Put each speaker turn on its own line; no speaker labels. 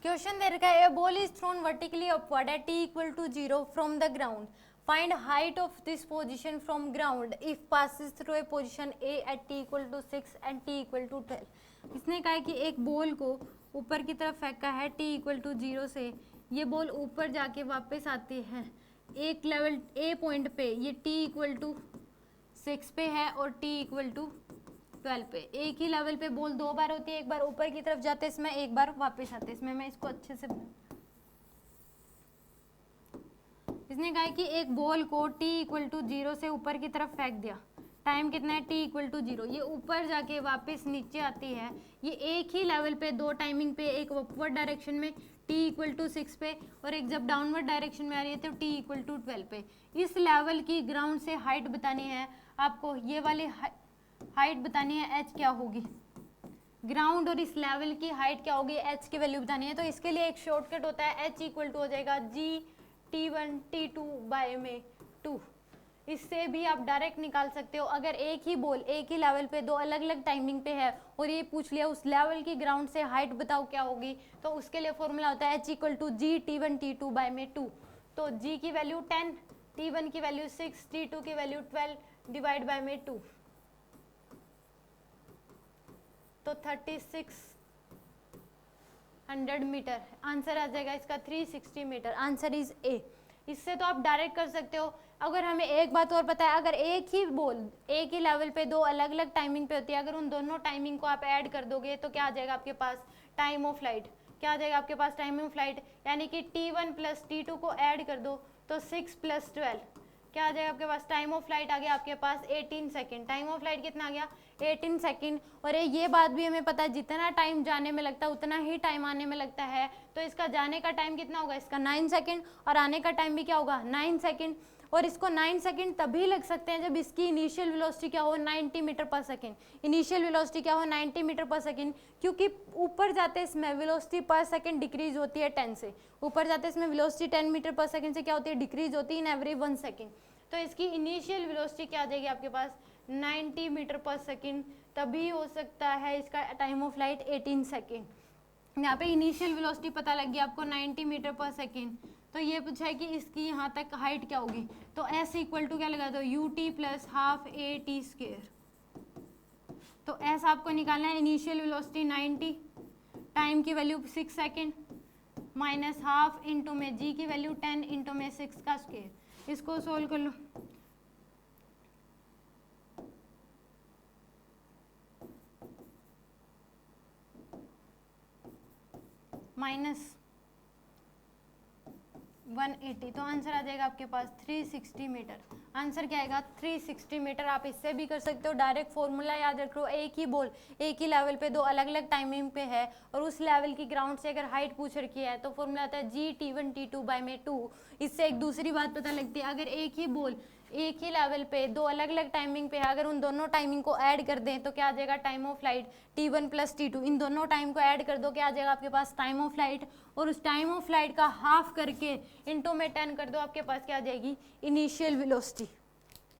Question दे रखा है a ball is thrown vertically upward at t equal to 0 from the ground, find height of this position from ground if passes through a position a at t equal to 6 and t equal to 12। इसने कहा है कि एक ball को ऊपर की तरफ फेंका है t इक्वल टू 0 से, ये बॉल ऊपर जाके वापस आती है एक लेवल a पॉइंट पे, ये t इक्वल टू 6 पे है और t इक्वल टू 12 पे। एक ही लेवल पे बॉल दो बार होती है, एक बार ऊपर की तरफ जाते इसमें, एक बार वापस आते इसमें। मैं इसको अच्छे से, इसने कहा है कि एक बॉल को t इक्वल टू 0 से ऊपर की तरफ फेंक दिया, टाइम कितना है t इक्वल टू 0, ये ऊपर जाके वापस नीचे आती है, ये एक ही लेवल पे दो टाइमिंग पे, एक अपवर्ड डायरेक्शन में t इक्वल टू 6 पे और एक जब डाउनवर्ड डायरेक्शन में आ रही है तो t इक्वल टू 12 पे। इस लेवल की ग्राउंड से हाइट बतानी है आपको, ये वाली हाइट बतानी है h क्या होगी, ग्राउंड और इस लेवल की हाइट क्या होगी, h की वैल्यू बतानी है। तो इसके लिए एक शॉर्टकट होता है, h इक्वल टू हो जाएगा g t1 t2 बाय में 2। इससे भी आप डायरेक्ट निकाल सकते हो। अगर एक ही बॉल एक ही लेवल पे दो अलग अलग टाइमिंग पे है और ये पूछ लिया उस लेवल की ग्राउंड से हाइट बताओ क्या होगी, तो उसके लिए फॉर्मूला होता है h equal to g t1 t2 by में 2। तो g की वैल्यू 10, t1 की वैल्यू 6, t2 की वैल्यू 12 डिवाइड बाय में 2, तो 3600 मीटर आंसर आ जाएगा इसका 360 मीटर। Answer is a. इससे तो आप डायरेक्ट कर सकते हो। अगर हमें एक बात और पता है, अगर एक ही बॉल एक ही लेवल पे दो अलग अलग टाइमिंग पे होती है, अगर उन दोनों टाइमिंग को आप ऐड कर दोगे तो क्या आ जाएगा आपके पास, टाइम ऑफ फ्लाइट। क्या आ जाएगा आपके पास, टाइम ऑफ फ्लाइट, यानी कि t1 प्लस t2 को ऐड कर दो तो 6 प्लस 12 क्या आ जाएगा आपके पास, टाइम ऑफ फ्लाइट आ गया आपके पास 18 सेकंड। टाइम ऑफ फ्लाइट कितना आ गया, 18 सेकंड। और ये बात भी हमें पता है, जितना टाइम जाने में लगता है उतना ही टाइम आने में लगता है। तो इसका जाने का टाइम कितना होगा, इसका 9 सेकंड, और आने का टाइम भी क्या होगा 9 सेकंड। और इसको 9 सेकंड तभी लग सकते हैं जब इसकी इनिशियल वेलोसिटी क्या हो, 90 मीटर पर सेकंड। इनिशियल वेलोसिटी क्या हो, 90 मीटर पर सेकंड, क्योंकि ऊपर जाते इसमें वेलोसिटी पर सेकंड डिक्रीज होती है 10 से। ऊपर जाते इसमें वेलोसिटी 10 मीटर पर सेकंड से क्या होती है, डिक्रीज होती है इन एवरी 1 सेकंड। तो इसकी इनिशियल वेलोसिटी क्या आ जाएगी आपके पास, 90 मीटर पर सेकंड, तभी हो सकता है इसका टाइम ऑफ फ्लाइट 18 सेकंड। यहाँ पे इनिशियल वेलोसिटी पता लग गया आपको 90 मीटर पर सेकंड। तो ये पूछा है कि इसकी यहाँ तक हाइट क्या होगी, तो s इक्वल टू क्या लगा दो, ut plus half A T square. तो s आपको निकालना है, इनिशियल वेलोसिटी 90, टाइम की value 6 second, minus half into में g की वैल्यू 10 इंटू में 6 का स्क्वेयर। इसको सोल्व कर लो, माइनस 180, तो आंसर आ जाएगा आपके पास 360 मीटर। आंसर क्या आएगा, 360 मीटर। आप इससे भी कर सकते हो, डायरेक्ट फॉर्मूला याद रख लो, एक ही बॉल एक ही लेवल पे दो अलग अलग टाइमिंग पे है और उस लेवल की ग्राउंड से अगर हाइट पूछ रखी है तो फॉर्मूला आता है g t1 t2 बाय में 2। इससे एक दूसरी बात पता लगती है, अगर एक ही बॉल एक ही लेवल पे दो अलग अलग टाइमिंग पे है, अगर उन दोनों टाइमिंग को ऐड कर दें तो क्या आ जाएगा, time of flight t1 plus t2। इन दोनों टाइम को ऐड कर दो, क्या आ जाएगा आपके पास, टाइम ऑफ फ्लाइट, और उस टाइम ऑफ फ्लाइट का हाफ करके इंटू में 10 कर दो, आपके पास क्या आ जाएगी, इनिशियल वेलोसिटी।